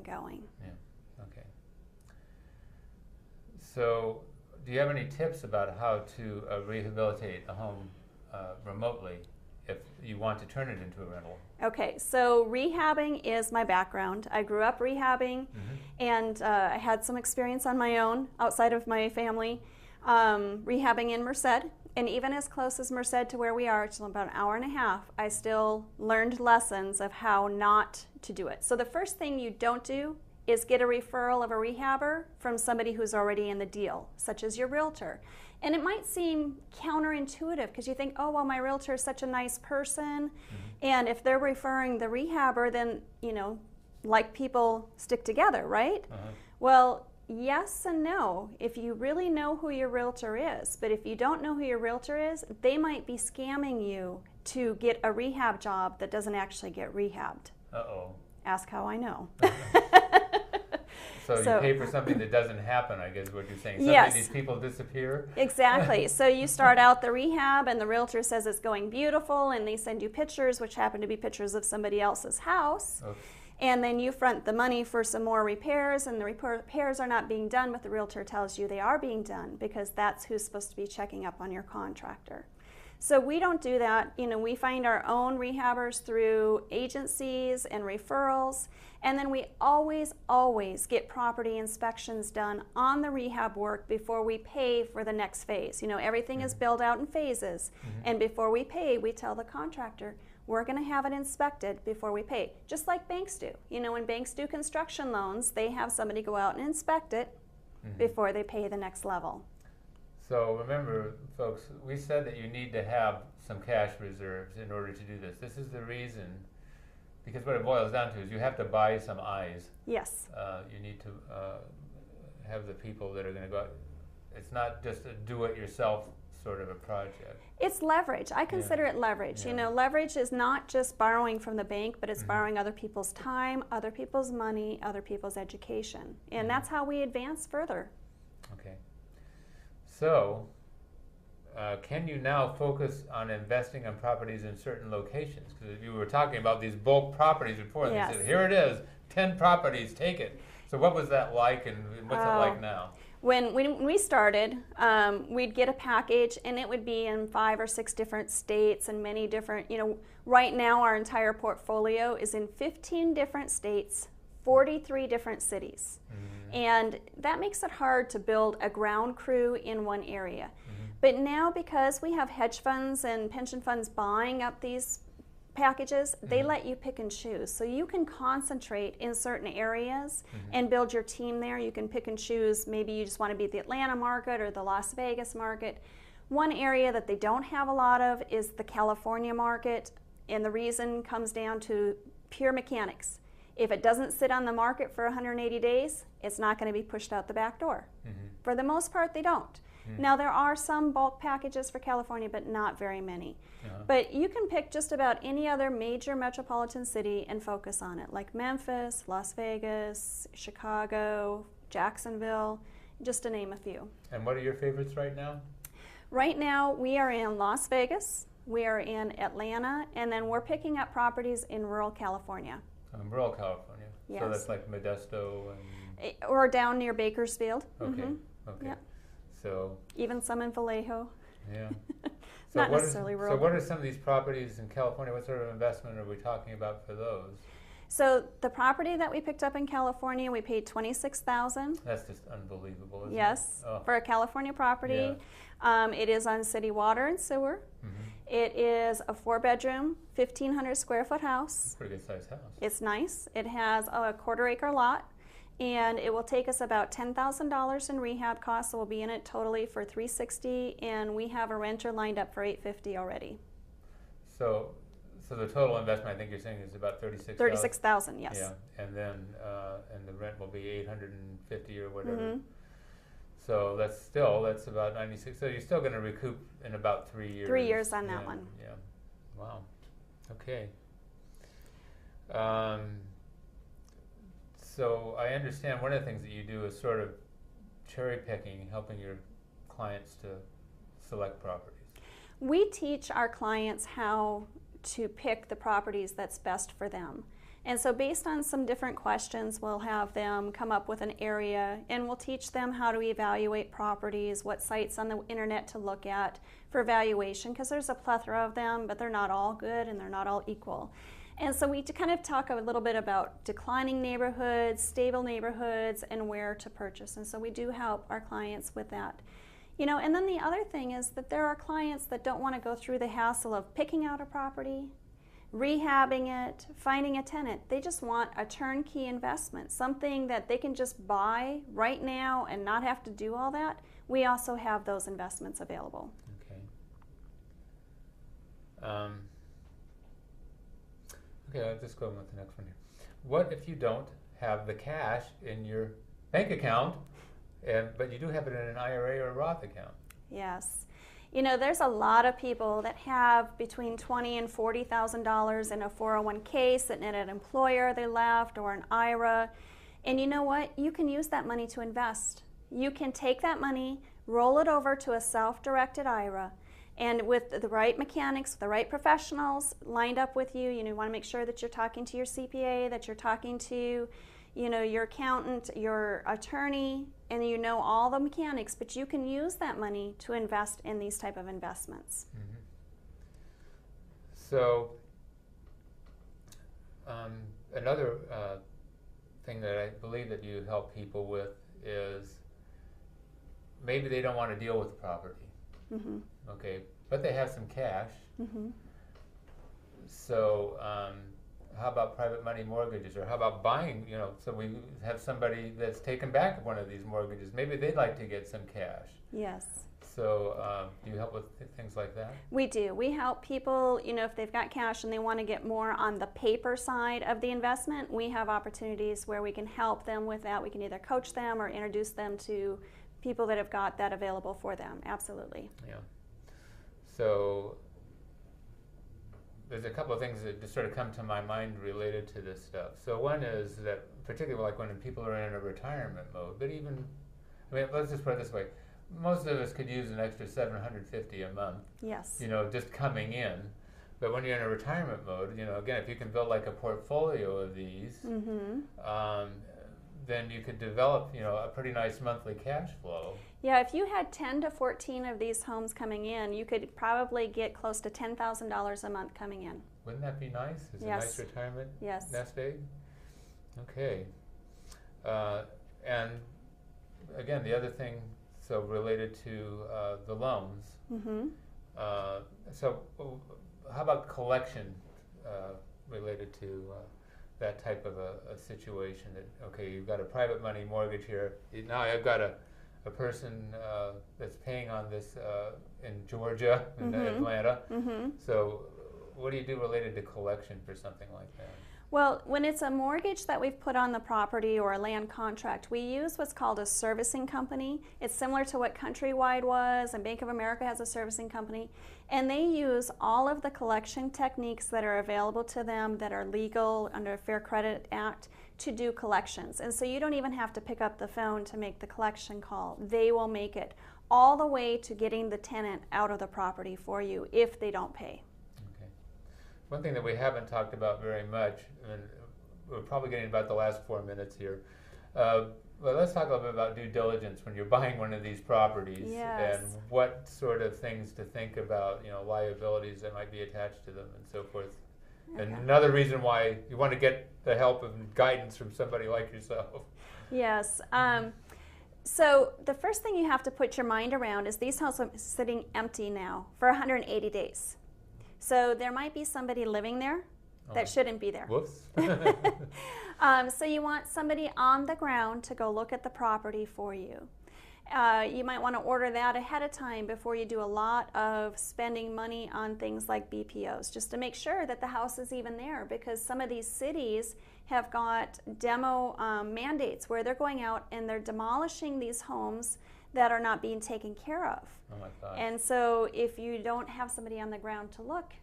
going. Yeah, okay. So do you have any tips about how to rehabilitate a home remotely if you want to turn it into a rental? Okay, so rehabbing is my background. I grew up rehabbing, and I had some experience on my own outside of my family, rehabbing in Merced. And even as close as Merced to where we are, it's about an hour and a half, I still learned lessons of how not to do it. So the first thing you don't do is get a referral of a rehabber from somebody who's already in the deal, such as your realtor. And it might seem counterintuitive because you think, oh, well, my realtor is such a nice person. And if they're referring the rehabber, then, you know, like people stick together, right? Well, yes and no, if you really know who your realtor is. But if you don't know who your realtor is, they might be scamming you to get a rehab job that doesn't actually get rehabbed. Uh-oh. Ask how I know. So you pay for something that doesn't happen, I guess is what you're saying. Suddenly Yes. these people disappear? Exactly. So you start out the rehab and the realtor says it's going beautiful and they send you pictures, which happen to be pictures of somebody else's house. Oops. And then you front the money for some more repairs, and the repairs are not being done, but the realtor tells you they are being done because that's who's supposed to be checking up on your contractor. So we don't do that. You know, we find our own rehabbers through agencies and referrals, and then we always get property inspections done on the rehab work before we pay for the next phase. You know, everything is billed out in phases, and before we pay, we tell the contractor, we're going to have it inspected before we pay, just like banks do. You know, when banks do construction loans, they have somebody go out and inspect it before they pay the next level. So remember, folks, we said that you need to have some cash reserves in order to do this. This is the reason, because what it boils down to is you have to buy some eyes. Yes. You need to have the people that are going to go out. It's not just a do-it-yourself sort of a project. It's leverage. I consider it leverage. Yeah. You know, leverage is not just borrowing from the bank, but it's borrowing other people's time, other people's money, other people's education. And that's how we advance further. Okay. So, can you now focus on investing on properties in certain locations? Because you were talking about these bulk properties before, and Yes. they said, here it is, 10 properties, take it. So what was that like, and what's it like now? When we started, we'd get a package, and it would be in 5 or 6 different states and many different, you know, right now our entire portfolio is in 15 different states, 43 different cities. And that makes it hard to build a ground crew in one area. But now, because we have hedge funds and pension funds buying up these packages, they let you pick and choose. So you can concentrate in certain areas and build your team there. You can pick and choose. Maybe you just want to be at the Atlanta market or the Las Vegas market. One area that they don't have a lot of is the California market, and the reason comes down to pure mechanics. If it doesn't sit on the market for 180 days, it's not going to be pushed out the back door. For the most part, they don't. Now, there are some bulk packages for California, but not very many. But you can pick just about any other major metropolitan city and focus on it, like Memphis, Las Vegas, Chicago, Jacksonville, just to name a few. And what are your favorites right now? Right now, we are in Las Vegas, we are in Atlanta, and then we're picking up properties in rural California. Rural California. Yes. So that's like Modesto and... Or down near Bakersfield. Okay, okay. Yep. So... Even some in Vallejo. Yeah. Not necessarily rural. So what are some of these properties in California? What sort of investment are we talking about for those? So the property that we picked up in California, we paid $26,000. That's just unbelievable, isn't it? Yes, for a California property. Yeah. It is on city water and sewer. It is a 4-bedroom, 1,500 square foot house. Pretty good sized house. It's nice. It has a 1/4 acre lot, and it will take us about $10,000 in rehab costs. So we'll be in it totally for $360,000, and we have a renter lined up for $850,000 already. So the total investment, I think you're saying, is about $36,000. $36,000, yes. Yeah, and then and the rent will be $850 or whatever. So that's about 96. So you're still going to recoup in about 3 years. 3 years on that one. Yeah. Wow. Okay. So I understand one of the things that you do is sort of cherry picking, helping your clients to select properties. We teach our clients how to pick the properties that's best for them. And so based on some different questions, we'll have them come up with an area, and we'll teach them how to evaluate properties, what sites on the internet to look at for valuation, because there's a plethora of them, but they're not all good and they're not all equal. And so we kind of talk a little bit about declining neighborhoods, stable neighborhoods, and where to purchase. And so we do help our clients with that. And then the other thing is that there are clients that don't want to go through the hassle of picking out a property, rehabbing it, finding a tenant. They just want a turnkey investment, something that they can just buy right now and not have to do all that. We also have those investments available. Okay. Okay, I'll just go on with the next one here. What if you don't have the cash in your bank account, but you do have it in an IRA or a Roth account? Yes. There's a lot of people that have between $20,000 and $40,000 in a 401k sitting at an employer they left or an IRA. And you know what? You can use that money to invest. You can take that money, roll it over to a self-directed IRA, and with the right mechanics, the right professionals lined up with you, you want to make sure that you're talking to your CPA, that you're talking to your accountant, your attorney, and all the mechanics, but you can use that money to invest in these type of investments. Mm-hmm. So another thing that I believe that you help people with is maybe they don't want to deal with the property. Mm-hmm. Okay, but they have some cash. Mm-hmm. So how about private money mortgages, or how about buying, so we have somebody that's taken back one of these mortgages. Maybe they'd like to get some cash. Yes. So do you help with things like that? We do. We help people, if they've got cash and they want to get more on the paper side of the investment, we have opportunities where we can help them with that. We can either coach them or introduce them to people that have got that available for them. Absolutely. Yeah. So there's a couple of things that just sort of come to my mind related to this stuff. So one is that, particularly like when people are in a retirement mode, but even, let's just put it this way, most of us could use an extra $750 a month. Yes. Just coming in. But when you're in a retirement mode, again, if you can build like a portfolio of these, mm-hmm. Then you could develop, a pretty nice monthly cash flow. Yeah, if you had 10 to 14 of these homes coming in, you could probably get close to $10,000 a month coming in. Wouldn't that be nice? Is Yes. a nice retirement Yes. nest egg? Okay. And again, the other thing, so related to the loans. Mm-hmm. So how about collection related to that type of a situation? That, okay, you've got a private money mortgage here. Now I've got a person that's paying on this in Georgia, in mm-hmm. Atlanta. Mm-hmm. So what do you do related to collection for something like that? Well, when it's a mortgage that we've put on the property or a land contract, we use what's called a servicing company. It's similar to what Countrywide was, and Bank of America has a servicing company. And they use all of the collection techniques that are available to them that are legal under Fair Credit Act to do collections. And so you don't even have to pick up the phone to make the collection call. They will make it all the way to getting the tenant out of the property for you if they don't pay. One thing that we haven't talked about very much, and we're probably getting about the last 4 minutes here, but let's talk a little bit about due diligence when you're buying one of these properties. Yes. And what sort of things to think about, liabilities that might be attached to them and so forth. Okay. And another reason why you want to get the help and guidance from somebody like yourself. Yes. So the first thing you have to put your mind around is these homes are sitting empty now for 180 days. So there might be somebody living there that shouldn't be there. Whoops. So you want somebody on the ground to go look at the property for you. You might want to order that ahead of time before you do a lot of spending money on things like BPOs, just to make sure that the house is even there, because some of these cities have got demo mandates where they're going out and they're demolishing these homes that are not being taken care of. Oh my gosh. And so if you don't have somebody on the ground to look,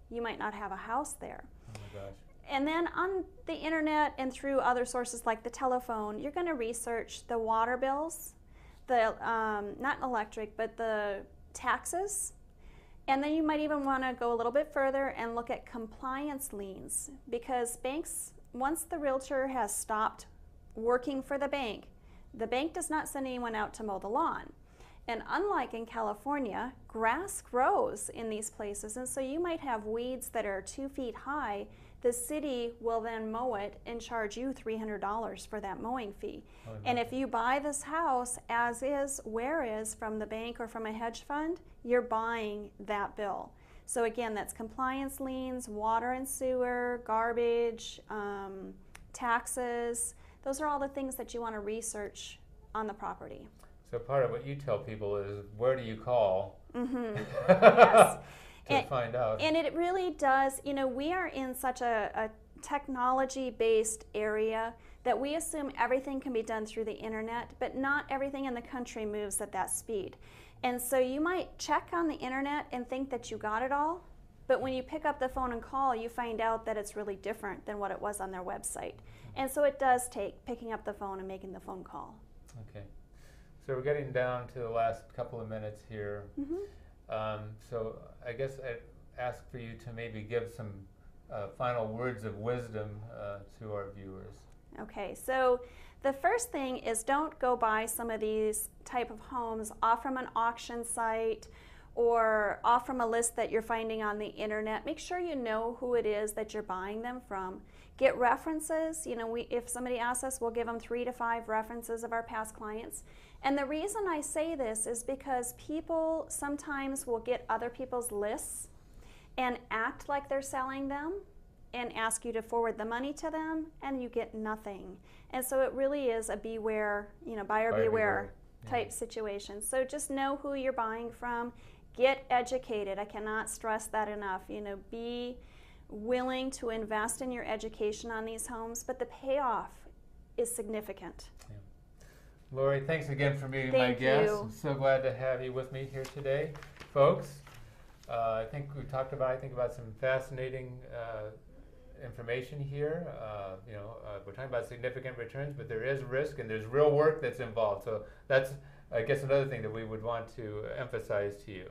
you might not have a house there. Oh my gosh. And then on the internet and through other sources like the telephone, you're going to research the water bills, the not electric, but the taxes. And then you might even want to go a little bit further and look at compliance liens, because banks once the realtor has stopped working for the bank does not send anyone out to mow the lawn. And unlike in California, grass grows in these places, and so you might have weeds that are 2 feet high. The city will then mow it and charge you $300 for that mowing fee. Oh, and if you buy this house as is, where is, from the bank or from a hedge fund, you're buying that bill. So again, that's compliance liens, water and sewer, garbage, taxes. Those are all the things that you want to research on the property. So part of what you tell people is, where do you call? Yes. To find out. And it really does, we are in such a technology-based area that we assume everything can be done through the internet, but not everything in the country moves at that speed. And so you might check on the internet and think that you got it all, but when you pick up the phone and call, you find out that it's really different than what it was on their website. And so it does take picking up the phone and making the phone call. Okay. So we're getting down to the last couple of minutes here. So I guess I'd ask for you to maybe give some final words of wisdom to our viewers. Okay, so the first thing is, don't go buy some of these type of homes off from an auction site or off from a list that you're finding on the internet. Make sure you know who it is that you're buying them from. Get references. If somebody asks us, we'll give them 3 to 5 references of our past clients. And the reason I say this is because people sometimes will get other people's lists and act like they're selling them and ask you to forward the money to them, and you get nothing. And so it really is a beware, buyer beware type situation. So just know who you're buying from. Get educated. I cannot stress that enough. Be willing to invest in your education on these homes, but the payoff is significant. Yeah. Lori, thanks again for being my guest. I'm so glad to have you with me here today. Folks, I think we talked about, some fascinating information here. We're talking about significant returns, but there is risk and there's real work that's involved. So that's, I guess, another thing that we would want to emphasize to you.